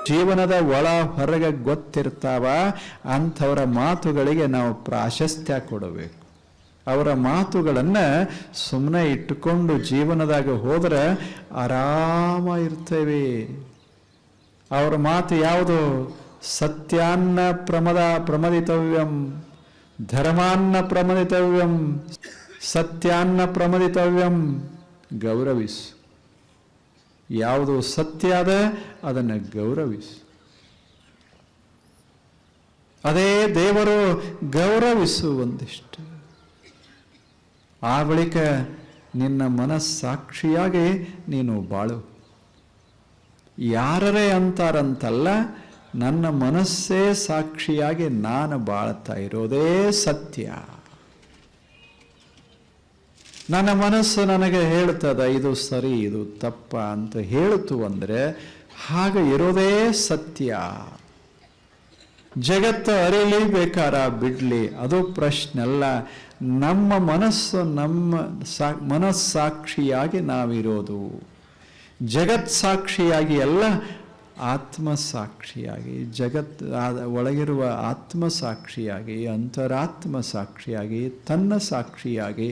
ಜೀವನದ ಒಳ ಹೊರಗೆ ಗೊತ್ತಿರ್ತಾವ. ಅಂಥವರ ಮಾತುಗಳಿಗೆ ನಾವು ಪ್ರಾಶಸ್ತ್ಯ ಕೊಡಬೇಕು. ಅವರ ಮಾತುಗಳನ್ನು ಸುಮ್ಮನೆ ಇಟ್ಟುಕೊಂಡು ಜೀವನದಾಗ ಹೋದರೆ ಆರಾಮ ಇರ್ತೇವೆ. ಅವರ ಮಾತು ಯಾವುದು? ಸತ್ಯಾನ್ನ ಪ್ರಮದಿತವ್ಯಂ, ಧರ್ಮಾನ್ನ ಪ್ರಮದಿತವ್ಯಂ, ಸತ್ಯಾನ್ನ ಪ್ರಮದಿತವ್ಯಂ. ಗೌರವಿಸು. ಯಾವುದು ಸತ್ಯ ಅದ ಅದನ್ನು ಗೌರವಿಸು. ಅದೇ ದೇವರು ಗೌರವಿಸು ಒಂದಿಷ್ಟು. ಆ ಬಳಿಕ ನಿನ್ನ ಮನಸ್ಸಾಕ್ಷಿಯಾಗಿ ನೀನು ಬಾಳು. ಯಾರರೇ ಅಂತಾರಂತಲ್ಲ, ನನ್ನ ಮನಸ್ಸೇ ಸಾಕ್ಷಿಯಾಗಿ ನಾನು ಬಾಳ್ತಾ ಇರೋದೇ ಸತ್ಯ. ನನ್ನ ಮನಸ್ಸು ನನಗೆ ಹೇಳ್ತದ ಇದು ಸರಿ ಇದು ತಪ್ಪ ಅಂತ ಹೇಳ್ತು ಅಂದರೆ ಹಾಗೆ ಇರೋದೇ ಸತ್ಯ. ಜಗತ್ತು ಅರಿಲಿ ಬೇಕಾರ ಬಿಡ್ಲಿ, ಅದು ಪ್ರಶ್ನೆ ಅಲ್ಲ. ನಮ್ಮ ಮನಸ್ಸು ಮನಸ್ಸಾಕ್ಷಿಯಾಗಿ ನಾವಿರೋದು. ಜಗತ್ಸಾಕ್ಷಿಯಾಗಿ ಅಲ್ಲ, ಆತ್ಮಸಾಕ್ಷಿಯಾಗಿ, ಒಳಗಿರುವ ಆತ್ಮಸಾಕ್ಷಿಯಾಗಿ, ಅಂತರಾತ್ಮ ಸಾಕ್ಷಿಯಾಗಿ, ತನ್ನ ಸಾಕ್ಷಿಯಾಗಿ,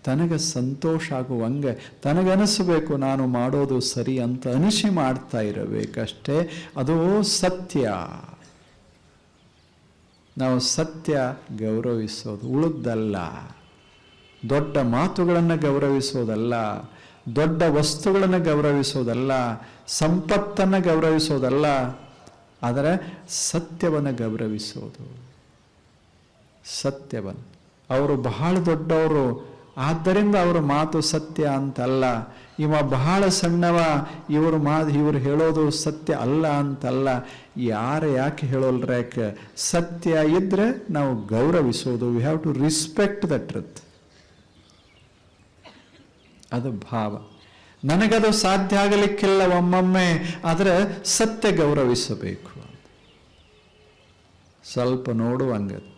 ತನಗೆ ಸಂತೋಷ ಆಗುವಂಗೆ ತನಗನಿಸಬೇಕು ನಾನು ಮಾಡೋದು ಸರಿ ಅಂತ ಅನಿಸಿ ಮಾಡ್ತಾ ಇರಬೇಕಷ್ಟೇ. ಅದು ಸತ್ಯ. ನಾವು ಸತ್ಯ ಗೌರವಿಸೋದು, ಉಳಿದಲ್ಲ. ದೊಡ್ಡ ಮಾತುಗಳನ್ನು ಗೌರವಿಸೋದಲ್ಲ, ದೊಡ್ಡ ವಸ್ತುಗಳನ್ನು ಗೌರವಿಸೋದಲ್ಲ, ಸಂಪತ್ತನ್ನು ಗೌರವಿಸೋದಲ್ಲ, ಆದರೆ ಸತ್ಯವನ್ನು ಗೌರವಿಸೋದು. ಸತ್ಯವನ್ನು. ಅವರು ಬಹಳ ದೊಡ್ಡವರು, ಆದ್ದರಿಂದ ಅವರ ಮಾತು ಸತ್ಯ ಅಂತಲ್ಲ. ಇವ ಬಹಳ ಸಣ್ಣವ, ಇವರು ಹೇಳೋದು ಸತ್ಯ ಅಲ್ಲ ಅಂತಲ್ಲ. ಯಾಕೆ ಹೇಳೋಲ್ರ್ಯಾಕೆ? ಸತ್ಯ ಇದ್ರೆ ನಾವು ಗೌರವಿಸೋದು. We have to respect the truth. ಅದು ಭಾವ. ನನಗದು ಸಾಧ್ಯ ಆಗಲಿಕ್ಕಿಲ್ಲ ಒಮ್ಮೊಮ್ಮೆ, ಆದರೆ ಸತ್ಯ ಗೌರವಿಸಬೇಕು. ಸ್ವಲ್ಪ ನೋಡುವಂಗದು.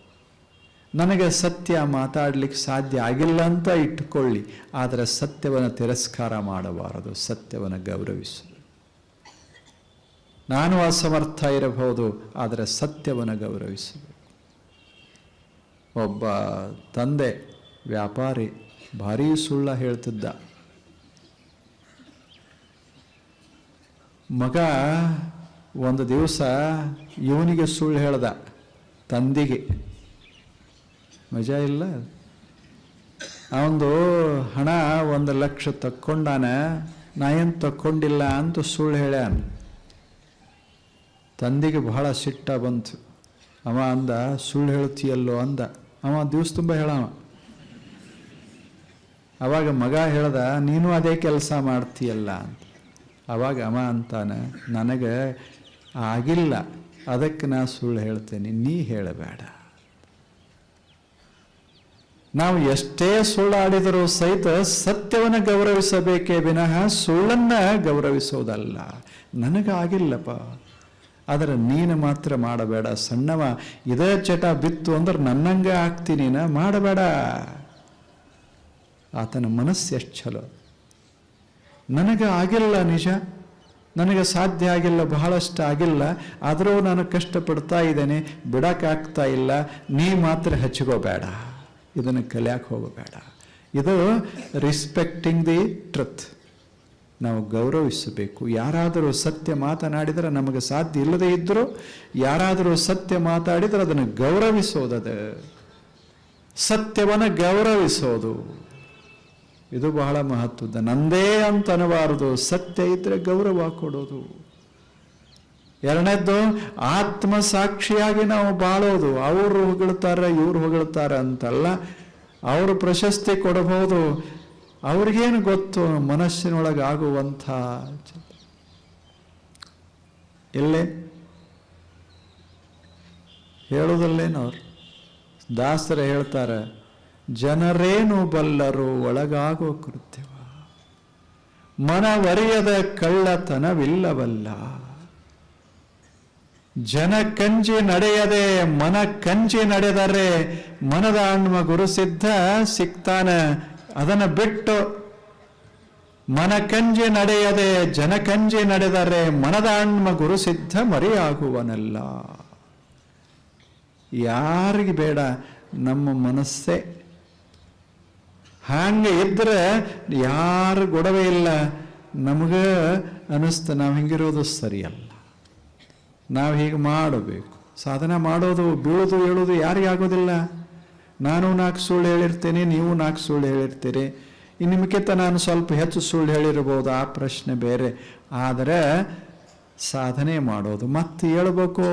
ನನಗೆ ಸತ್ಯ ಮಾತಾಡ್ಲಿಕ್ಕೆ ಸಾಧ್ಯ ಆಗಿಲ್ಲ ಅಂತ ಇಟ್ಟುಕೊಳ್ಳಿ, ಆದರೆ ಸತ್ಯವನ್ನು ತಿರಸ್ಕಾರ ಮಾಡಬಾರದು, ಸತ್ಯವನ್ನು ಗೌರವಿಸು. ನಾನು ಅಸಮರ್ಥ ಇರಬಹುದು, ಆದರೆ ಸತ್ಯವನ್ನು ಗೌರವಿಸಬೇಕು. ಒಬ್ಬ ತಂದೆ ವ್ಯಾಪಾರಿ ಭಾರೀ ಸುಳ್ಳ ಹೇಳ್ತಿದ್ದ. ಮಗ ಒಂದು ದಿವಸ ಇವನಿಗೆ ಸುಳ್ಳು ಹೇಳ್ದ, ತಂದೆಗೆ. ಮಜಾ ಇಲ್ಲ. ಅವನದು ಹಣ 1 ಲಕ್ಷ ತಕ್ಕೊಂಡಾನ, ನಾ ಏನು ತಕ್ಕೊಂಡಿಲ್ಲ ಅಂತ ಸುಳ್ಳು ಹೇಳ್ಯಾನ. ತಂದೆಗೆ ಬಹಳ ಸಿಟ್ಟ ಬಂತು. ಅವ ಅಂದ, ಸುಳ್ಳು ಹೇಳ್ತೀಯಲ್ಲೋ ಅಂದ. ಅವ ದಿವಸ ತುಂಬ ಹೇಳವ. ಅವಾಗ ಮಗ ಹೇಳ್ದ, ನೀನು ಅದೇ ಕೆಲಸ ಮಾಡ್ತೀಯಲ್ಲ ಅಂತ. ಅವಾಗ ಅವ ಅಂತಾನೆ, ನನಗೆ ಆಗಿಲ್ಲ, ಅದಕ್ಕೆ ನಾ ಸುಳ್ಳು ಹೇಳ್ತೇನೆ, ನೀ ಹೇಳಬೇಡ. ನಾವು ಎಷ್ಟೇ ಸುಳ್ಳಾಡಿದರೂ ಸಹಿತ ಸತ್ಯವನ್ನು ಗೌರವಿಸಬೇಕೇ ವಿನಃ ಸುಳ್ಳನ್ನ ಗೌರವಿಸೋದಲ್ಲ. ನನಗಾಗಿಲ್ಲಪ್ಪ, ಆದರೆ ನೀನು ಮಾತ್ರ ಮಾಡಬೇಡ. ಸಣ್ಣವ ಇದೇ ಚಟ ಬಿತ್ತು ಅಂದ್ರೆ ನನ್ನಂಗೆ ಆಗ್ತೀನಿ, ಮಾಡಬೇಡ. ಆತನ ಮನಸ್ಸು ಎಷ್ಟು ಚಲೋ. ನನಗೆ ಆಗಿಲ್ಲ, ನಿಜ, ನನಗೆ ಸಾಧ್ಯ ಆಗಿಲ್ಲ, ಬಹಳಷ್ಟು ಆಗಿಲ್ಲ, ಆದರೂ ನಾನು ಕಷ್ಟಪಡ್ತಾ ಇದ್ದೇನೆ, ಬಿಡೋಕ್ಕಾಗ್ತಾ ಇಲ್ಲ. ನೀ ಮಾತ್ರ ಹಚ್ಕೋಬೇಡ, ಇದನ್ನು ಕಲಿಯಕ್ಕೆ ಹೋಗಬೇಡ. ಇದು ರಿಸ್ಪೆಕ್ಟಿಂಗ್ ದಿ ಟ್ರುತ್. ನಾವು ಗೌರವಿಸಬೇಕು. ಯಾರಾದರೂ ಸತ್ಯ ಮಾತನಾಡಿದರೆ ನಮಗೆ ಸಾಧ್ಯ ಇಲ್ಲದೇ ಇದ್ದರೂ ಯಾರಾದರೂ ಸತ್ಯ ಮಾತಾಡಿದರೆ ಅದನ್ನು ಗೌರವಿಸೋದದು, ಸತ್ಯವನ್ನು ಗೌರವಿಸೋದು. ಇದು ಬಹಳ ಮಹತ್ವದ. ನಂದೇ ಅಂತ ಅನ್ನಬಾರದು, ಸತ್ಯ ಇದ್ರೆ ಗೌರವ ಕೊಡೋದು. ಎರಡನೇದ್ದು, ಆತ್ಮ ಸಾಕ್ಷಿಯಾಗಿ ನಾವು ಬಾಳೋದು. ಅವರು ಹೊಗಳ್ತಾರೆ, ಇವ್ರು ಹೊಗಳ್ತಾರೆ ಅಂತಲ್ಲ. ಅವರು ಪ್ರಶಸ್ತಿ ಕೊಡಬಹುದು, ಅವ್ರಿಗೇನು ಗೊತ್ತು ಮನಸ್ಸಿನೊಳಗಾಗುವಂಥ. ಎಲ್ಲೇ ಹೇಳೋದಲ್ಲೇನವ್ರು ದಾಸರು ಹೇಳ್ತಾರೆ, ಜನರೇನು ಬಲ್ಲರು ಒಳಗಾಗೋ ಕೃತ್ಯವ, ಮನವರಿಯದ ಕಳ್ಳತನವಿಲ್ಲವಲ್ಲ. ಜನ ಕಂಜಿ ನಡೆಯದೆ ಮನ ಕಂಜಿ ನಡೆದರೆ ಮನದ ಹಣ್ಮ ಗುರುಸಿದ್ಧ ಸಿಗ್ತಾನೆ. ಅದನ್ನು ಬಿಟ್ಟು ಮನಕಂಜಿ ನಡೆಯದೆ ಜನಕಂಜಿ ನಡೆದರೆ ಮನದಾಣ್ಮ ಗುರುಸಿದ್ಧ ಮರೆಯಾಗುವನಲ್ಲ. ಯಾರಿಗೆ ಬೇಡ ನಮ್ಮ ಮನಸ್ಸೇ. ಹಾಗೆ ಇದ್ರೆ ಯಾರು ಗೊಡವೆ ಇಲ್ಲ. ನಮಗೆ ಅನಿಸ್ತು ನಾವು ಹಿಂಗಿರೋದು ಸರಿಯಲ್ಲ, ನಾವು ಹೀಗೆ ಮಾಡಬೇಕು. ಸಾಧನ ಮಾಡೋದು, ಬೀಳೋದು ಹೇಳೋದು ಯಾರಿಗಾಗೋದಿಲ್ಲ. ನಾನು 4 ಸುಳ್ಳು ಹೇಳಿರ್ತೇನೆ, ನೀವು 4 ಸುಳ್ಳು ಹೇಳಿರ್ತೀರಿ. ನಿಮಗಿಂತ ನಾನು ಸ್ವಲ್ಪ ಹೆಚ್ಚು ಸುಳ್ಳು ಹೇಳಿರ್ಬೋದು, ಆ ಪ್ರಶ್ನೆ ಬೇರೆ. ಆದರೆ ಸಾಧನೆ ಮಾಡೋದು ಮತ್ತೆ ಹೇಳ್ಬೇಕು.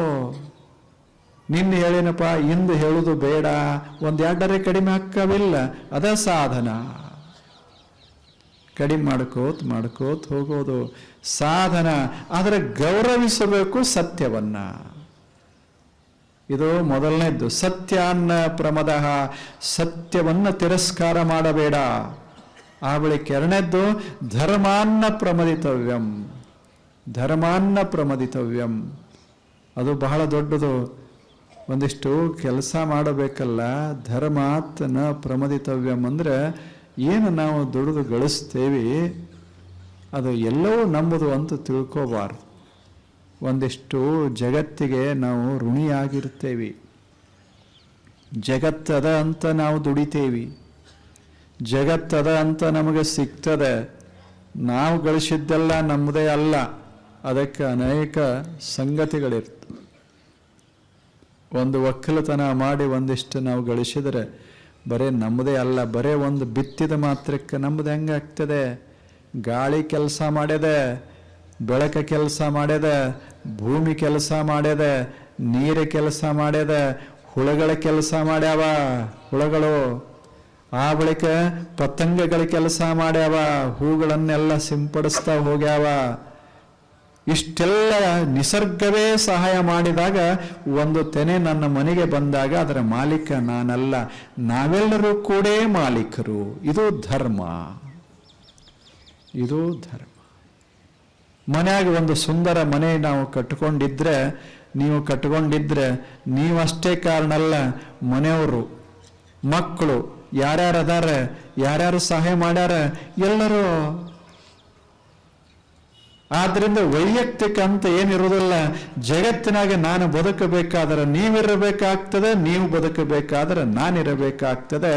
ನಿನ್ನೆ ಹೇಳಿನಪ್ಪ, ಇಂದು ಹೇಳೋದು ಬೇಡ, 1-2 ಕಡಿಮೆ ಹಾಕವಿಲ್ಲ, ಅದ ಸಾಧನ. ಕಡಿಮೆ ಮಾಡ್ಕೋತ ಹೋಗೋದು ಸಾಧನ. ಆದರೆ ಗೌರವಿಸಬೇಕು ಸತ್ಯವನ್ನ. ಇದು ಮೊದಲನೇದ್ದು. ಸತ್ಯಾನ್ನ ಪ್ರಮದಃ, ಸತ್ಯವನ್ನ ತಿರಸ್ಕಾರ ಮಾಡಬೇಡ. ಆ ಬಳಿಕ 2ನೇದ್ದು ಧರ್ಮಾನ್ನ ಪ್ರಮದಿತವ್ಯಂ. ಧರ್ಮಾನ್ನ ಪ್ರಮದಿತವ್ಯಂ ಅದು ಬಹಳ ದೊಡ್ಡದು. ಒಂದಿಷ್ಟು ಕೆಲಸ ಮಾಡಬೇಕಲ್ಲ. ಧರ್ಮಾತ್ ನ ಪ್ರಮದಿತವ್ಯಂ ಅಂದ್ರೆ ಏನು ನಾವು ದುಡಿದು ಗಳಿಸ್ತೇವೆ ಅದು ಎಲ್ಲವೂ ನಮ್ಮದು ಅಂತ ತಿಳ್ಕೋಬಾರ್ದು. ಒಂದಿಷ್ಟು ಜಗತ್ತಿಗೆ ನಾವು ಋಣಿಯಾಗಿರ್ತೇವೆ. ಜಗತ್ತದ ಅಂತ ನಾವು ದುಡಿತೇವಿ, ಜಗತ್ತದ ಅಂತ ನಮಗೆ ಸಿಗ್ತದೆ. ನಾವು ಗಳಿಸಿದ್ದೆಲ್ಲ ನಮ್ಮದೇ ಅಲ್ಲ, ಅದಕ್ಕೆ ಅನೇಕ ಸಂಗತಿಗಳಿರ್ತವೆ. ಒಂದು ಒಕ್ಕಲತನ ಮಾಡಿ ಒಂದಿಷ್ಟು ನಾವು ಗಳಿಸಿದರೆ ಬರೇ ನಮ್ಮದೇ ಅಲ್ಲ. ಬರೇ ಒಂದು ಬಿತ್ತಿದ ಮಾತ್ರಕ್ಕೆ ನಮ್ಮದು ಹೆಂಗಾಗ್ತದೆ? ಗಾಳಿ ಕೆಲಸ ಮಾಡ್ಯದೆ, ಬೆಳಕ ಕೆಲಸ ಮಾಡ್ಯದೆ, ಭೂಮಿ ಕೆಲಸ ಮಾಡ್ಯದೆ, ನೀರು ಕೆಲಸ ಮಾಡ್ಯದೆ, ಹುಳಗಳ ಕೆಲಸ ಮಾಡ್ಯಾವ ಹುಳಗಳು. ಆ ಬಳಿಕ ಪತಂಗಗಳ ಕೆಲಸ ಮಾಡ್ಯಾವ, ಹೂಗಳನ್ನೆಲ್ಲ ಸಿಂಪಡಿಸ್ತಾ ಹೋಗ್ಯಾವ. ಇಷ್ಟೆಲ್ಲ ನಿಸರ್ಗವೇ ಸಹಾಯ ಮಾಡಿದಾಗ ಒಂದು ತೆನೆ ನನ್ನ ಮನೆಗೆ ಬಂದಾಗ ಅದರ ಮಾಲೀಕ ನಾನಲ್ಲ, ನಾವೆಲ್ಲರೂ ಕೂಡ ಮಾಲೀಕರು. ಇದು ಧರ್ಮ, ಇದು ಧರ್ಮ. ಮನೆಯಾಗ ಒಂದು ಸುಂದರ ಮನೆ ನಾವು ಕಟ್ಕೊಂಡಿದ್ರೆ, ನೀವು ಕಟ್ಕೊಂಡಿದ್ರೆ ನೀವಷ್ಟೇ ಕಾರಣ ಅಲ್ಲ, ಮನೆಯವರು, ಮಕ್ಕಳು ಯಾರ್ಯಾರು ಅದಾರ, ಯಾರ್ಯಾರು ಸಹಾಯ ಮಾಡ್ಯಾರ, ಎಲ್ಲರೂ. ಆದ್ರಿಂದ ವೈಯಕ್ತಿಕ ಅಂತ ಏನಿರೋದಿಲ್ಲ. ಜಗತ್ತಿನಾಗ ನಾನು ಬದುಕಬೇಕಾದ್ರೆ ನೀವಿರಬೇಕಾಗ್ತದೆ, ನೀವು ಬದುಕಬೇಕಾದ್ರೆ ನಾನಿರಬೇಕಾಗ್ತದೆ,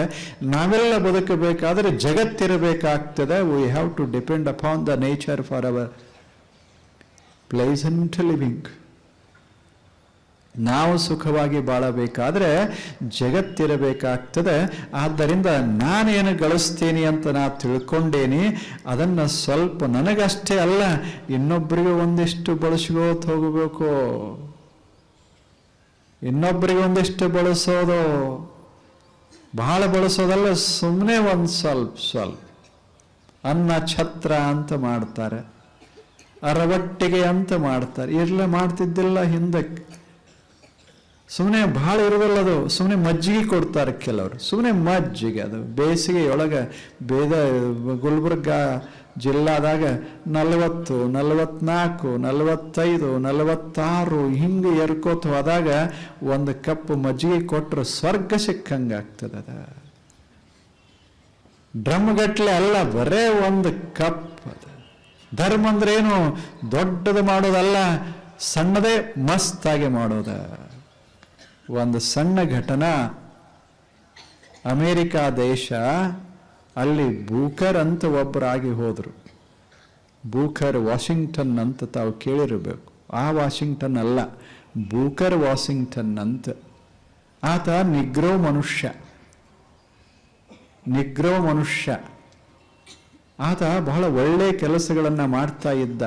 ನಾವೆಲ್ಲ ಬದುಕಬೇಕಾದ್ರೆ ಜಗತ್ತಿರಬೇಕಾಗ್ತದೆ. We have to depend upon the nature for our pleasant living. ನಾವು ಸುಖವಾಗಿ ಬಾಳಬೇಕಾದ್ರೆ ಜಗತ್ತಿರಬೇಕಾಗ್ತದೆ. ಆದ್ದರಿಂದ ನಾನೇನು ಗಳಿಸ್ತೀನಿ ಅಂತ ನಾ ತಿಳ್ಕೊಂಡೇನಿ, ಅದನ್ನು ಸ್ವಲ್ಪ ನನಗಷ್ಟೇ ಅಲ್ಲ ಇನ್ನೊಬ್ಬರಿಗೆ ಒಂದಿಷ್ಟು ಬಳಸ್ಕೋತ ಹೋಗಬೇಕು. ಇನ್ನೊಬ್ಬರಿಗೆ ಒಂದಿಷ್ಟು ಬಳಸೋದು, ಬಹಳ ಬಳಸೋದಲ್ಲ, ಸುಮ್ಮನೆ ಒಂದು ಸ್ವಲ್ಪ. ಅನ್ನ ಛತ್ರ ಅಂತ ಮಾಡ್ತಾರೆ, ಅರವಟ್ಟಿಗೆ ಅಂತ ಮಾಡ್ತಾರೆ. ಇರ್ಲ ಮಾಡ್ತಿದ್ದಿಲ್ಲ ಹಿಂದಕ್ಕೆ. ಸುಮ್ಮನೆ ಭಾಳ ಇರೋದಲ್ಲ ಅದು, ಸುಮ್ಮನೆ ಮಜ್ಜಿಗೆ ಕೊಡ್ತಾರೆ ಕೆಲವರು. ಸುಮ್ಮನೆ ಮಜ್ಜಿಗೆ, ಅದು ಬೇಸಿಗೆಯೊಳಗೆ ಗುಲ್ಬರ್ಗ ಜಿಲ್ಲಾದಾಗ 40, 44, 45, 46 ಹಿಂಗೆ ಎರ್ಕೋತ ಹೋದಾಗ ಒಂದು ಕಪ್ ಮಜ್ಜಿಗೆ ಕೊಟ್ಟರು ಸ್ವರ್ಗ ಸಿಕ್ಕಂಗಾಗ್ತದೆ. ಅದ ಡ್ರಮ್ ಗಟ್ಲೆ ಅಲ್ಲ, ಬರೇ ಒಂದು ಕಪ್. ಧರ್ಮ ಅಂದ್ರೆ ಏನು? ದೊಡ್ಡದು ಮಾಡೋದಲ್ಲ, ಸಣ್ಣದೇ ಮಸ್ತಾಗಿ ಮಾಡೋದ. ಒಂದು ಸಣ್ಣ ಘಟನಾ, ಅಮೇರಿಕಾ ದೇಶ, ಅಲ್ಲಿ ಬೂಕರ್ ಅಂತ ಒಬ್ಬರಾಗಿ ಹೋದರು. ಬೂಕರ್ ವಾಷಿಂಗ್ಟನ್ ಅಂತ ತಾವು ಕೇಳಿರಬೇಕು. ಆ ವಾಷಿಂಗ್ಟನ್ ಅಲ್ಲ, ಬೂಕರ್ ವಾಷಿಂಗ್ಟನ್ ಅಂತ. ಆತ ನಿಗ್ರೋ ಮನುಷ್ಯ. ಆತ ಬಹಳ ಒಳ್ಳೆ ಕೆಲಸಗಳನ್ನು ಮಾಡ್ತಾ ಇದ್ದ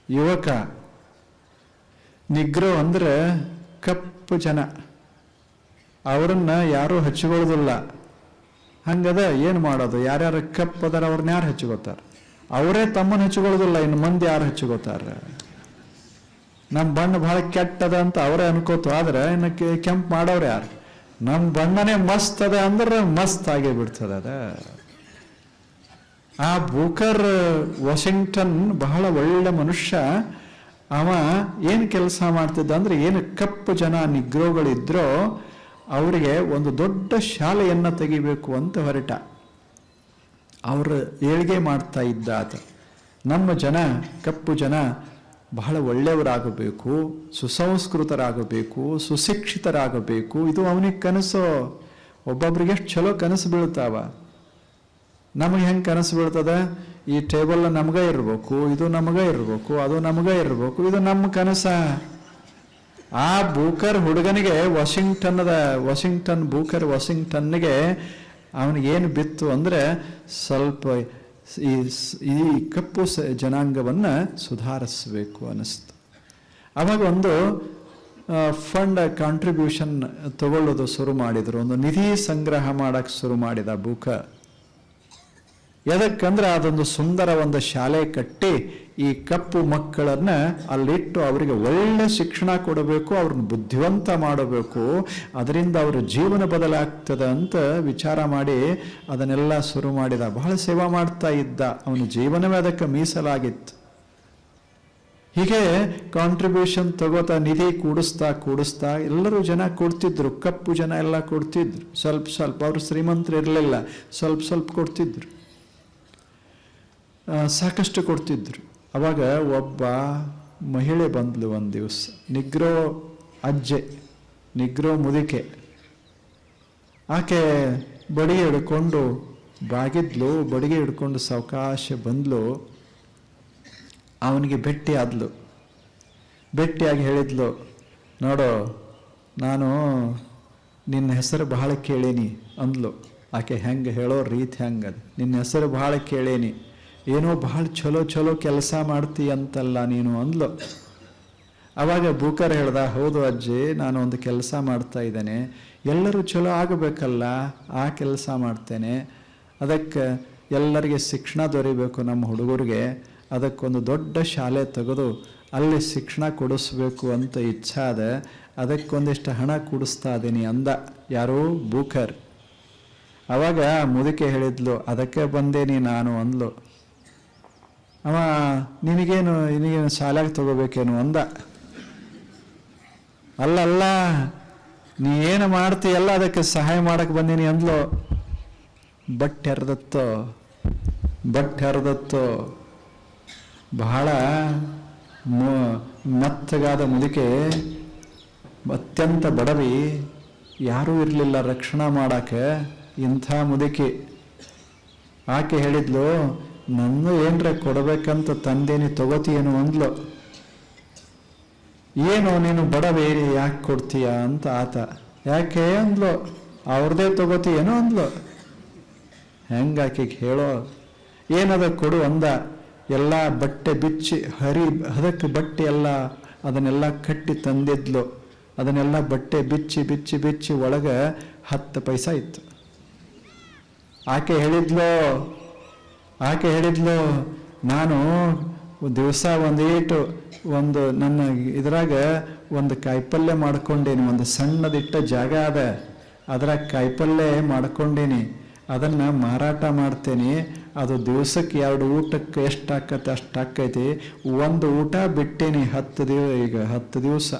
ಯುವಕ. ನಿಗ್ರೋ ಅಂದ್ರೆ ಕಪ್ಪು ಜನ, ಅವರನ್ನ ಯಾರೂ ಹಚ್ಕೊಳ್ಳೋದಿಲ್ಲ. ಹಂಗದ ಏನು ಮಾಡೋದು? ಯಾರ್ಯಾರು ಕಪ್ಪದಾರ ಅವ್ರನ್ನ ಯಾರು ಹಚ್ಕೋತಾರ? ಅವರೇ ತಮ್ಮನ್ನು ಹಚ್ಕೊಳ್ಳೋದಿಲ್ಲ, ಇನ್ನು ಮಂದಿ ಯಾರು ಹಚ್ಕೋತಾರ? ನಮ್ಮ ಬಣ್ಣ ಬಹಳ ಕೆಟ್ಟದ ಅಂತ ಅವರೇ ಅನ್ಕೋತು. ಆದ್ರೆ ಇನ್ನು ಕೆಂಪು ಮಾಡೋರು ಯಾರು? ನಮ್ಮ ಬಣ್ಣನೇ ಮಸ್ತ್ ಅದ ಅಂದ್ರೆ ಮಸ್ತ್ ಆಗೇ ಬಿಡ್ತದ ಅದ. ಆ ಬೂಕರ್ ವಾಷಿಂಗ್ಟನ್ ಬಹಳ ಒಳ್ಳೆ ಮನುಷ್ಯ. ಅವ ಏನು ಕೆಲಸ ಮಾಡ್ತಿದ್ದ ಅಂದ್ರೆ, ಏನು ಕಪ್ಪು ಜನ ನಿಗ್ರೋಗಳಿದ್ರೋ ಅವರಿಗೆ ಒಂದು ದೊಡ್ಡ ಶಾಲೆಯನ್ನ ತೆಗಿಬೇಕು ಅಂತ ಹೊರಟ. ಅವರು ಏಳಿಗೆ ಮಾಡ್ತಾ ಇದ್ದ ಆತ. ನಮ್ಮ ಜನ, ಕಪ್ಪು ಜನ ಬಹಳ ಒಳ್ಳೆಯವರಾಗಬೇಕು, ಸುಸಂಸ್ಕೃತರಾಗಬೇಕು, ಸುಶಿಕ್ಷಿತರಾಗಬೇಕು, ಇದು ಅವನಿಗೆ ಕನಸು. ಒಬ್ಬೊಬ್ರಿಗೆ ಎಷ್ಟು ಚಲೋ ಕನಸು ಬೀಳ್ತಾವ. ನಮಗೆ ಹೆಂಗೆ ಕನಸು ಬೀಳ್ತದ? ಈ ಟೇಬಲ್ ನಮಗೇ ಇರಬೇಕು, ಇದು ನಮಗೇ ಇರಬೇಕು, ಅದು ನಮಗೇ ಇರಬೇಕು, ಇದು ನಮ್ಮ ಕನಸ. ಆ ಬೂಕರ್ ಹುಡುಗನಿಗೆ ವಾಷಿಂಗ್ಟನ್ನಿಗೆ ಅವನಿಗೇನು ಬಿತ್ತು ಅಂದರೆ ಸ್ವಲ್ಪ ಈ ಕಪ್ಪು ಜನಾಂಗವನ್ನು ಸುಧಾರಿಸಬೇಕು ಅನ್ನಿಸ್ತು. ಅವಾಗ ಒಂದು ಫಂಡ್ ಕಾಂಟ್ರಿಬ್ಯೂಷನ್ ತಗೊಳ್ಳೋದು ಶುರು ಮಾಡಿದರು. ಒಂದು ನಿಧಿ ಸಂಗ್ರಹ ಮಾಡಕ್ಕೆ ಶುರು ಮಾಡಿದ ಬೂಕರ್. ಎದಕ್ಕಂದ್ರೆ ಅದೊಂದು ಸುಂದರ ಒಂದು ಶಾಲೆ ಕಟ್ಟಿ ಈ ಕಪ್ಪು ಮಕ್ಕಳನ್ನ ಅಲ್ಲಿಟ್ಟು ಅವರಿಗೆ ಒಳ್ಳೆ ಶಿಕ್ಷಣ ಕೊಡಬೇಕು, ಅವ್ರನ್ನ ಬುದ್ಧಿವಂತ ಮಾಡಬೇಕು, ಅದರಿಂದ ಅವ್ರ ಜೀವನ ಬದಲಾಗ್ತದೆ ಅಂತ ವಿಚಾರ ಮಾಡಿ ಅದನ್ನೆಲ್ಲ ಶುರು ಮಾಡಿದ. ಬಹಳ ಸೇವಾ ಮಾಡ್ತಾ ಇದ್ದ. ಅವನ ಜೀವನವೇ ಅದಕ್ಕೆ ಮೀಸಲಾಗಿತ್ತು. ಹೀಗೆ ಕಾಂಟ್ರಿಬ್ಯೂಷನ್ ತಗೋತಾ ನಿಧಿ ಕೂಡಿಸ್ತಾ ಎಲ್ಲರೂ ಜನ ಕೊಡ್ತಿದ್ರು. ಕಪ್ಪು ಜನ ಎಲ್ಲ ಕೊಡ್ತಿದ್ರು, ಸ್ವಲ್ಪ. ಅವರು ಶ್ರೀಮಂತರು ಇರಲಿಲ್ಲ, ಸ್ವಲ್ಪ ಕೊಡ್ತಿದ್ರು, ಸಾಕಷ್ಟು ಕೊಡ್ತಿದ್ರು. ಅವಾಗ ಒಬ್ಬ ಮಹಿಳೆ ಬಂದ್ಲು ಒಂದು ದಿವಸ. ನಿಗ್ರೋ ಮುದಿಕೆ. ಆಕೆ ಬಡಿಗೆ ಹಿಡ್ಕೊಂಡು ಬಾಗಿದ್ಲು. ಬಡಿಗೆ ಹಿಡ್ಕೊಂಡು ಸಾವಕಾಶ ಬಂದ್ಲು. ಅವನಿಗೆ ಭೇಟಿಯಾಗಿ ಹೇಳಿದ್ಲು, ನೋಡು, ನಾನು ನಿನ್ನ ಹೆಸರು ಬಹಳ ಕೇಳೀನಿ ಅಂದ್ಲು. ಆಕೆ ಹೆಂಗೆ ಹೇಳೋ ರೀತಿ ಹೆಂಗದ. ನಿನ್ನ ಹೆಸರು ಬಹಳ ಕೇಳೀನಿ, ಏನೋ ಬಹಳ ಚಲೋ ಕೆಲಸ ಮಾಡ್ತೀಯಂತಲ್ಲ ನೀನು ಅಂದ್ಲು. ಅವಾಗ ಬೂಕರ್ ಹೇಳ್ದ, ಹೌದು ಅಜ್ಜಿ, ನಾನು ಒಂದು ಕೆಲಸ ಮಾಡ್ತಾ ಇದ್ದೇನೆ, ಎಲ್ಲರೂ ಚಲೋ ಆಗಬೇಕಲ್ಲ, ಆ ಕೆಲಸ ಮಾಡ್ತೇನೆ. ಅದಕ್ಕೆ ಎಲ್ಲರಿಗೆ ಶಿಕ್ಷಣ ದೊರೀಬೇಕು, ನಮ್ಮ ಹುಡುಗರಿಗೆ. ಅದಕ್ಕೊಂದು ದೊಡ್ಡ ಶಾಲೆ ತೆಗೆದು ಅಲ್ಲಿ ಶಿಕ್ಷಣ ಕೊಡಿಸ್ಬೇಕು ಅಂತ ಇಚ್ಛೆ ಅದ. ಅದಕ್ಕೊಂದಿಷ್ಟು ಹಣ ಕೊಡಿಸ್ತಾ ಇದ್ದೀನಿ ಅಂದ. ಯಾರು? ಬೂಕರ್. ಅವಾಗ ಮುದುಕೆ ಹೇಳಿದ್ಲು, ಅದಕ್ಕೆ ಬಂದೇನಿ ನಾನು ಅಂದ್ಲು. ಅವ ನಿನಗೇನು ಶಾಲೆಗೆ ತಗೋಬೇಕೇನು ಅಂದ. ಅಲ್ಲ, ನೀ ಏನು ಮಾಡ್ತೀಯಲ್ಲ ಅದಕ್ಕೆ ಸಹಾಯ ಮಾಡಕ್ಕೆ ಬಂದೀನಿ ಅಂದ್ಲು. ಬಟ್ಟೆ ಹರಿದತ್ತೋ. ಬಹಳ ಮೆತ್ತಗಾದ ಮುದುಕೆ, ಅತ್ಯಂತ ಬಡವಿ, ಯಾರೂ ಇರಲಿಲ್ಲ ರಕ್ಷಣಾ ಮಾಡಕ್ಕೆ. ಇಂಥ ಮುದುಕಿ. ಆಕೆ ಹೇಳಿದ್ಲು, ನನ್ನ ಏನ್ರ ಕೊಡಬೇಕಂತ ತಂದೇನಿ, ತಗೋತೀಯೇನು ಅಂದ್ಲು. ಏನು ನೀನು ಬಡವೇರಿ ಯಾಕೆ ಕೊಡ್ತೀಯ ಅಂತ ಆತ. ಯಾಕೆ ಅಂದ್ಲು. ಅವ್ರದೇ ತಗೋತೀಯೇನು ಅಂದ್ಲು. ಹೆಂಗಾಕಿಗೆ ಹೇಳೋ, ಏನದ ಕೊಡು ಅಂದ. ಎಲ್ಲ ಬಟ್ಟೆ ಬಿಚ್ಚಿ ಅದಕ್ಕೆ ಬಟ್ಟೆ ಎಲ್ಲ ಅದನ್ನೆಲ್ಲ ಕಟ್ಟಿ ತಂದಿದ್ಲು. ಅದನ್ನೆಲ್ಲ ಬಟ್ಟೆ ಬಿಚ್ಚಿ ಒಳಗೆ 10 ಪೈಸಾ ಇತ್ತು. ಆಕೆ ಹೇಳಿದ್ಲು, ನಾನು ದಿವಸ ಒಂದು ನನ್ನ ಇದ್ರಾಗ ಒಂದು ಕಾಯಿಪಲ್ಯ ಮಾಡ್ಕೊಂಡೇನಿ. ಒಂದು ಸಣ್ಣದಿಟ್ಟ ಜಾಗ ಅದ, ಅದ್ರಾಗ ಕಾಯಿಪಲ್ಯ ಮಾಡ್ಕೊಂಡೇನಿ. ಅದನ್ನು ಮಾರಾಟ ಮಾಡ್ತೇನೆ. ಅದು ದಿವಸಕ್ಕೆ 2 ಊಟಕ್ಕೆ ಎಷ್ಟಾಕತ್ತೆ ಅಷ್ಟಾಕೈತಿ. ಒಂದು ಊಟ ಬಿಟ್ಟೇನಿ. 10 ದಿವಸ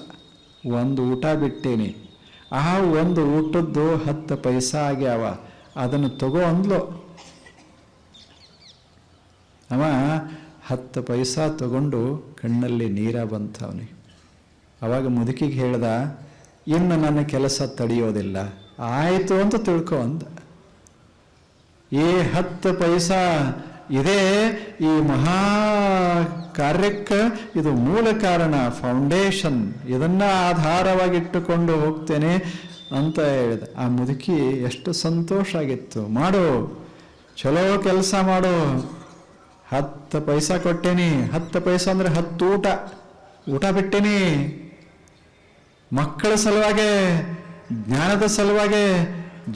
ಒಂದು ಊಟ ಬಿಟ್ಟೇನಿ. ಆ ಒಂದು ಊಟದ್ದು 10 ಪೈಸಾ ಆಗ್ಯಾವ. ಅದನ್ನು ತಗೋ ಅಂದ್ಲು. ಅವ 10 ಪೈಸಾ ತಗೊಂಡು ಕಣ್ಣಲ್ಲಿ ನೀರ ಬಂತ ಅವನಿಗೆ. ಅವಾಗ ಮುದುಕಿಗೆ ಹೇಳ್ದ, ಇನ್ನು ನನ್ನ ಕೆಲಸ ತಡೆಯೋದಿಲ್ಲ, ಆಯಿತು ಅಂತ ತಿಳ್ಕೊ ಅಂದ. ಈ 10 ಪೈಸಾ ಇದೇ ಈ ಮಹಾ ಕಾರ್ಯಕ್ಕೆ ಇದು ಮೂಲ ಕಾರಣ, ಫೌಂಡೇಶನ್. ಇದನ್ನ ಆಧಾರವಾಗಿಟ್ಟುಕೊಂಡು ಹೋಗ್ತೇನೆ ಅಂತ ಹೇಳಿದ. ಆ ಮುದುಕಿ ಎಷ್ಟು ಸಂತೋಷ ಆಗಿತ್ತು. ಮಾಡು, ಚಲೋ ಕೆಲಸ ಮಾಡು. 10 ಪೈಸಾ ಕೊಟ್ಟೇನಿ. 10 ಪೈಸಾ ಅಂದ್ರೆ 10 ಊಟ ಬಿಟ್ಟೇನಿ. ಮಕ್ಕಳ ಸಲುವಾಗಿ, ಜ್ಞಾನದ ಸಲುವಾಗಿ,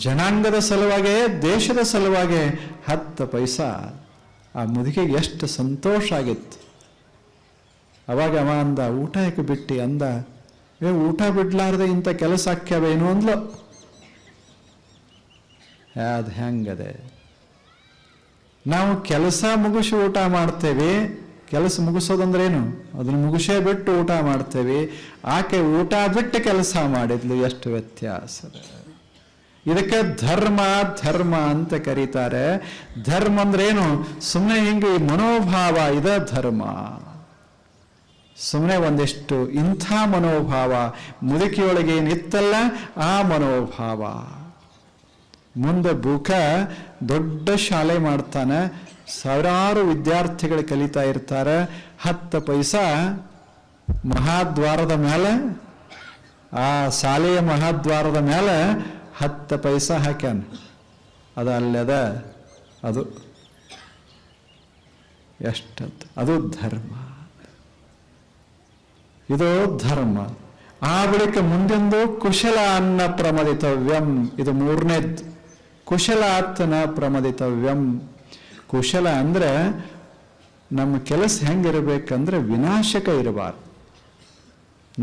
ಜನಾಂಗದ ಸಲುವಾಗಿ, ದೇಶದ ಸಲುವಾಗಿ 10 ಪೈಸಾ. ಆ ಮುದುಕಿಗೆ ಎಷ್ಟು ಸಂತೋಷ ಆಗಿತ್ತು. ಅವಾಗ ಅವ ಅಂದ, ಊಟ ಯಾಕೆ ಬಿಟ್ಟಿ ಅಂದ. ಊಟ ಬಿಡ್ಲಾರ್ದೆ ಇಂಥ ಕೆಲಸ ಹಾಕ್ಯಾವೇನು ಅಂದ್ಲು. ಅದು ಹೆಂಗದೆ, ನಾವು ಕೆಲಸ ಮುಗಿಸಿ ಊಟ ಮಾಡ್ತೇವೆ. ಕೆಲಸ ಮುಗಿಸೋದಂದ್ರೇನು? ಅದನ್ನು ಮುಗಿಸೇ ಬಿಟ್ಟು ಊಟ ಮಾಡ್ತೇವೆ. ಆಕೆ ಊಟ ಬಿಟ್ಟು ಕೆಲಸ ಮಾಡಿದ್ಲು. ಎಷ್ಟು ವ್ಯತ್ಯಾಸ! ಇದಕ್ಕೆ ಧರ್ಮ ಧರ್ಮ ಅಂತ ಕರೀತಾರೆ. ಧರ್ಮ ಅಂದ್ರೆ ಏನು? ಸುಮ್ಮನೆ ಹಿಂಗೆ ಈ ಮನೋಭಾವ ಇದ ಧರ್ಮ. ಸುಮ್ಮನೆ ಒಂದಿಷ್ಟು ಇಂಥ ಮನೋಭಾವ ಮುದುಕಿಯೊಳಗೆ ಏನಿತ್ತಲ್ಲ ಆ ಮನೋಭಾವ. ಮುಂದೆ ಬುಕ ದೊಡ್ಡ ಶಾಲೆ ಮಾಡ್ತಾನೆ, ಸಾವಿರಾರು ವಿದ್ಯಾರ್ಥಿಗಳು ಕಲಿತಾ ಇರ್ತಾರೆ. 10 ಪೈಸಾ ಮಹಾದ್ವಾರದ ಮೇಲೆ, ಆ ಶಾಲೆಯ ಮಹಾದ್ವಾರದ ಮೇಲೆ 10 ಪೈಸಾ ಹಾಕ್ಯಾನ. ಅದು ಅಲ್ಲದ, ಅದು ಎಷ್ಟದ್ದು, ಅದು ಧರ್ಮ. ಇದು ಧರ್ಮ. ಆ ಬಳಿಕ ಮುಂದೊಂದು ಕುಶಲ ಅನ್ನ ಪ್ರಮದಿತವ್ಯಂ. ಇದು 3ನೇದ್ದು. ಕುಶಲಾತ್ನ ಪ್ರಮದಿತವ್ಯಂ. ಕುಶಲ ಅಂದ್ರೆ ನಮ್ಮ ಕೆಲಸ ಹೆಂಗಿರ್ಬೇಕಂದ್ರೆ ವಿನಾಶಕ ಇರಬಾರ್ದು.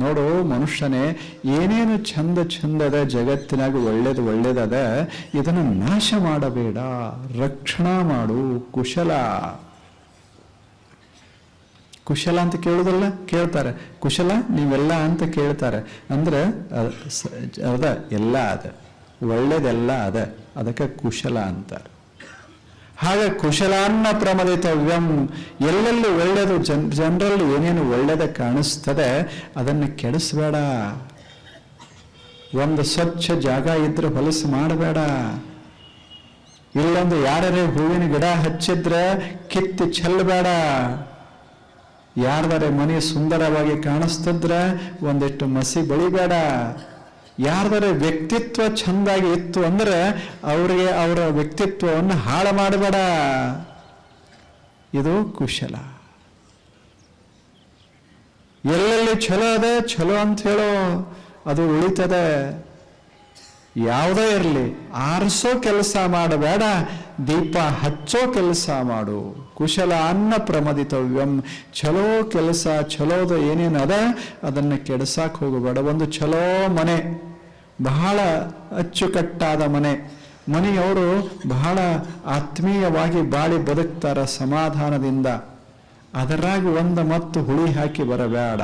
ನೋಡು ಮನುಷ್ಯನೇ, ಏನೇನು ಚಂದದ ಜಗತ್ತಿನಾಗ ಒಳ್ಳೇದದ, ಇದನ್ನು ನಾಶ ಮಾಡಬೇಡ, ರಕ್ಷಣಾ ಮಾಡು. ಕುಶಲ ಕುಶಲ ಅಂತ ಕೇಳುವುದಲ್ಲ, ಕೇಳ್ತಾರೆ ಕುಶಲ ನೀವೆಲ್ಲ ಅಂತ ಕೇಳ್ತಾರೆ. ಅಂದ್ರೆ ಅದ ಎಲ್ಲ ಅದ, ಒಳ್ಳೇದೆಲ್ಲ ಅದ, ಅದಕ್ಕೆ ಕುಶಲ ಅಂತಾರೆ. ಹಾಗೆ ಕುಶಲಾನ್ನ ಪ್ರಮದಿತವ್ಯಂ. ಎಲ್ಲೆಲ್ಲಿ ಒಳ್ಳೆಯದು ಜನರಲ್ಲಿ ಏನೇನು ಒಳ್ಳೆಯದ ಕಾಣಿಸ್ತದೆ ಅದನ್ನು ಕೆಡಿಸ್ಬೇಡ. ಒಂದು ಸ್ವಚ್ಛ ಜಾಗ ಇದ್ರೆ ಹೊಲಸು ಮಾಡಬೇಡ. ಇಲ್ಲೊಂದು ಯಾರೇ ಹೂವಿನ ಗಿಡ ಹಚ್ಚಿದ್ರೆ ಕಿತ್ತಿ ಚೆಲ್ಲಬೇಡ. ಯಾರ್ದಾರೆ ಮನೆ ಸುಂದರವಾಗಿ ಕಾಣಿಸ್ತಿದ್ರೆ ಒಂದಿಷ್ಟು ಮಸಿ ಬಳಿಬೇಡ. ಯಾರ್ದಾರೆ ವ್ಯಕ್ತಿತ್ವ ಚಂದಾಗಿ ಇತ್ತು ಅಂದ್ರೆ ಅವರಿಗೆ ಅವರ ವ್ಯಕ್ತಿತ್ವವನ್ನು ಹಾಳು ಮಾಡಬೇಡ. ಇದು ಕುಶಲ. ಎಲ್ಲೆಲ್ಲಿ ಚಲೋ ಅದೇ ಚಲೋ ಅಂತ ಹೇಳೋ, ಅದು ಉಳಿತದೆ. ಯಾವುದೇ ಇರಲಿ, ಆರಿಸೋ ಕೆಲಸ ಮಾಡಬೇಡ, ದೀಪ ಹಚ್ಚೋ ಕೆಲಸ ಮಾಡು. ಕುಶಲ ಅನ್ನ ಪ್ರಮದಿತವ್ಯಂ. ಚಲೋ ಕೆಲಸ, ಚಲೋದು ಏನೇನದ ಅದನ್ನು ಕೆಡಿಸಾಕ್ ಹೋಗಬೇಡ. ಒಂದು ಚಲೋ ಮನೆ, ಬಹಳ ಅಚ್ಚುಕಟ್ಟಾದ ಮನೆಯವರು ಬಹಳ ಆತ್ಮೀಯವಾಗಿ ಬಾಳಿ ಬದುಕ್ತಾರ ಸಮಾಧಾನದಿಂದ. ಅದರಾಗಿ ಒಂದು ಮತ್ತು ಹುಳಿ ಹಾಕಿ ಬರಬೇಡ.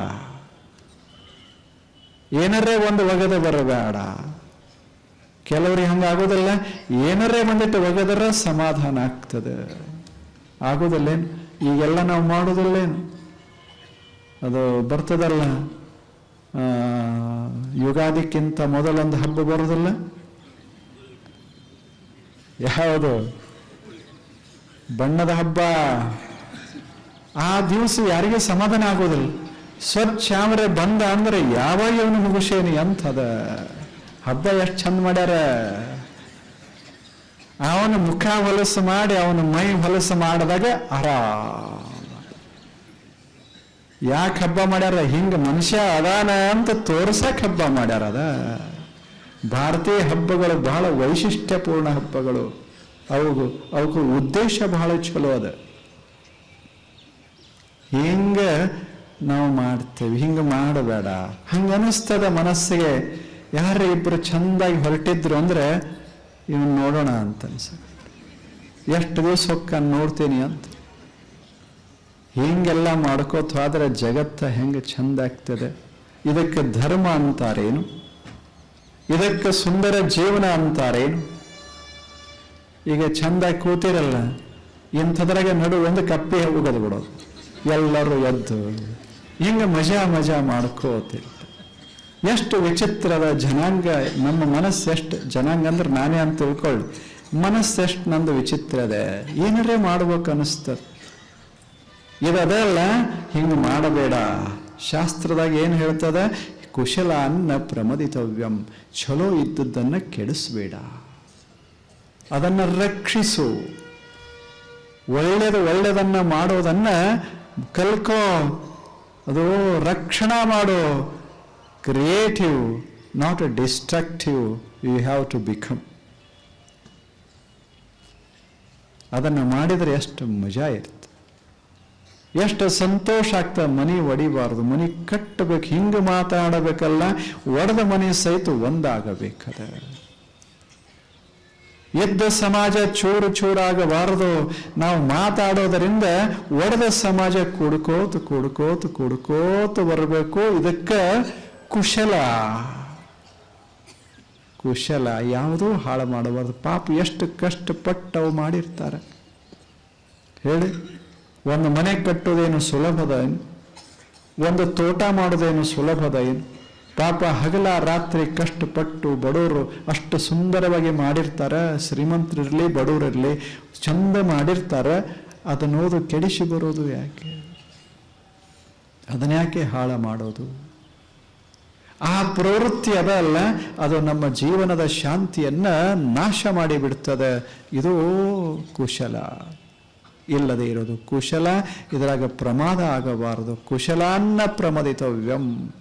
ಏನರೇ ಒಂದು ಒಗೆದು ಬರಬೇಡ. ಕೆಲವರಿಗೆ ಹಂಗಾಗೋದಿಲ್ಲ, ಏನರೇ ಒಂದಿಟ್ಟು ಒಗೆದರ ಸಮಾಧಾನ ಆಗ್ತದೆ. ಆಗೋದಿಲ್ಲೇನು? ಈಗೆಲ್ಲ ನಾವು ಮಾಡೋದಿಲ್ಲೇನು? ಅದು ಬರ್ತದಲ್ಲ, ಯುಗಾದಿಕ್ಕಿಂತ ಮೊದಲೊಂದು ಹಬ್ಬ ಬರೋದಿಲ್ಲ. ಯಾವುದು? ಬಣ್ಣದ ಹಬ್ಬ. ಆ ದಿವಸ ಯಾರಿಗೆ ಸಮಾಧಾನ ಆಗೋದಿಲ್ಲ. ಸ್ವಚ್ಛ ಆಮ್ರೆ ಬಂದ ಅಂದ್ರೆ ಯಾವಾಗ ಇವನು ಮುಗಿಸೇನಿ ಅಂತದ. ಹಬ್ಬ ಎಷ್ಟು ಚಂದ ಮಾಡ್ಯಾರ. ಅವನ ಮುಖ ಹೊಲಸು ಮಾಡಿ ಅವನ ಮೈ ಹೊಲಸು ಮಾಡಿದಾಗ ಆರಾಮ. ಯಾಕೆ ಹಬ್ಬ ಮಾಡ್ಯಾರ? ಹಿಂಗ ಮನುಷ್ಯ ಅದಾನ ಅಂತ ತೋರ್ಸಕ್ ಹಬ್ಬ ಮಾಡ್ಯಾರ. ಅದ ಭಾರತೀಯ ಹಬ್ಬಗಳು ಬಹಳ ವೈಶಿಷ್ಟ್ಯಪೂರ್ಣ ಹಬ್ಬಗಳು. ಅವಕ್ಕೆ ಉದ್ದೇಶ ಬಹಳ ಚಲೋ ಅದ. ಹಿಂಗ ನಾವು ಮಾಡ್ತೇವೆ, ಹಿಂಗ ಮಾಡಬೇಡ. ಹಂಗ ಅನಿಸ್ತದ ಮನಸ್ಸಿಗೆ. ಯಾರ ಇಬ್ರು ಚಂದಾಗಿ ಹೊರಟಿದ್ರು ಅಂದ್ರೆ ಇವನ್ ನೋಡೋಣ ಅಂತ ಅನ್ಸ. ಎಷ್ಟು ದಿವಸ ಹೊಕ್ಕ ನೋಡ್ತೀನಿ ಅಂತ. ಹಿಂಗೆಲ್ಲ ಮಾಡ್ಕೋತ ಹೋದ್ರೆ ಜಗತ್ತ ಹೆಂಗೆ ಚಂದ ಆಗ್ತದೆ. ಇದಕ್ಕೆ ಧರ್ಮ ಅಂತಾರೇನು? ಇದಕ್ಕೆ ಸುಂದರ ಜೀವನ ಅಂತಾರೇನು? ಈಗ ಚಂದಾಗಿ ಕೂತಿರಲ್ಲ, ಇಂಥದ್ರಾಗೆ ನಡು ಒಂದು ಕಪ್ಪೆ ಹೋಗೋದು ಬಿಡೋದು, ಎಲ್ಲರೂ ಎದ್ದು ಹಿಂಗೆ ಮಜಾ ಮಾಡ್ಕೋತಿರ್ತಾರೆ. ಎಷ್ಟು ವಿಚಿತ್ರದ ಜನಾಂಗ ನಮ್ಮ ಮನಸ್ಸು. ಎಷ್ಟು ಜನಾಂಗ ಅಂದ್ರೆ ನಾನೇ ಅಂತ ತಿಳ್ಕೊಳ್ಳಿ. ಮನಸ್ಸೆಷ್ಟು ನಂದು ವಿಚಿತ್ರ ಇದೆ. ಏನರೇ ಮಾಡ್ಬೇಕು ಅನಿಸ್ತದೆ. ಇದಲ್ಲ, ಹಿಂಗೆ ಮಾಡಬೇಡ. ಶಾಸ್ತ್ರದಾಗ ಏನು ಹೇಳ್ತದ? ಕುಶಲ ಅನ್ನ ಪ್ರಮದಿತವ್ಯಂ. ಚಲೋ ಇದ್ದದ್ದನ್ನು ಕೆಡಿಸ್ಬೇಡ, ಅದನ್ನು ರಕ್ಷಿಸು. ಒಳ್ಳೆಯದನ್ನ ಮಾಡೋದನ್ನ ಕಲ್ಕೋ. ಅದು ರಕ್ಷಣಾ ಮಾಡು. Creative, not a destructive you have to become. ಅದನ್ನು ಮಾಡಿದರೆ ಎಷ್ಟು ಮಜಾ ಇರುತ್ತೆ, ಎಷ್ಟು ಸಂತೋಷ ಆಗ್ತದೆ. ಮನೆ ಒಡಿಬಾರ್ದು, ಮನೆ ಕಟ್ಟಬೇಕು. ಹಿಂಗೆ ಮಾತಾಡಬೇಕಲ್ಲ, ಒಡೆದ ಮನೆ ಸಹಿತ ಒಂದಾಗಬೇಕದ. ಎದ್ದ ಸಮಾಜ ಚೂರಾಗಬಾರದು. ನಾವು ಮಾತಾಡೋದರಿಂದ ಒಡೆದ ಸಮಾಜ ಕುಡ್ಕೋತ ಬರಬೇಕು. ಇದಕ್ಕೆ ಕುಶಲ ಕುಶಲ ಯಾವುದೂ ಹಾಳು ಮಾಡಬಾರ್ದು. ಪಾಪ ಎಷ್ಟು ಕಷ್ಟಪಟ್ಟು ಅವು ಮಾಡಿರ್ತಾರೆ ಹೇಳಿ. ಒಂದು ಮನೆ ಕಟ್ಟೋದೇನು ಸುಲಭದ ಏನು? ಒಂದು ತೋಟ ಮಾಡೋದೇನು ಸುಲಭದ ಏನು? ಪಾಪ ಹಗಲ ರಾತ್ರಿ ಕಷ್ಟಪಟ್ಟು ಬಡವರು ಅಷ್ಟು ಸುಂದರವಾಗಿ ಮಾಡಿರ್ತಾರೆ. ಶ್ರೀಮಂತರಿರಲಿ ಬಡವರಿರಲಿ ಚಂದ ಮಾಡಿರ್ತಾರೆ. ಅದನ್ನೋದು ಕೆಡಿಸಿ ಬರೋದು ಯಾಕೆ? ಅದನ್ಯಾಕೆ ಹಾಳ ಮಾಡೋದು? ಆ ಪ್ರವೃತ್ತಿ ಅದಲ್ಲ, ಅದು ನಮ್ಮ ಜೀವನದ ಶಾಂತಿಯನ್ನ ನಾಶ ಮಾಡಿಬಿಡ್ತದೆ. ಇದು ಕುಶಲ ಇಲ್ಲದೆ ಇರೋದು. ಕುಶಲ ಇದರಾಗ ಪ್ರಮಾದ ಆಗಬಾರದು. ಕುಶಲಾನ್ನ ಪ್ರಮದಿತವ್ಯಂ.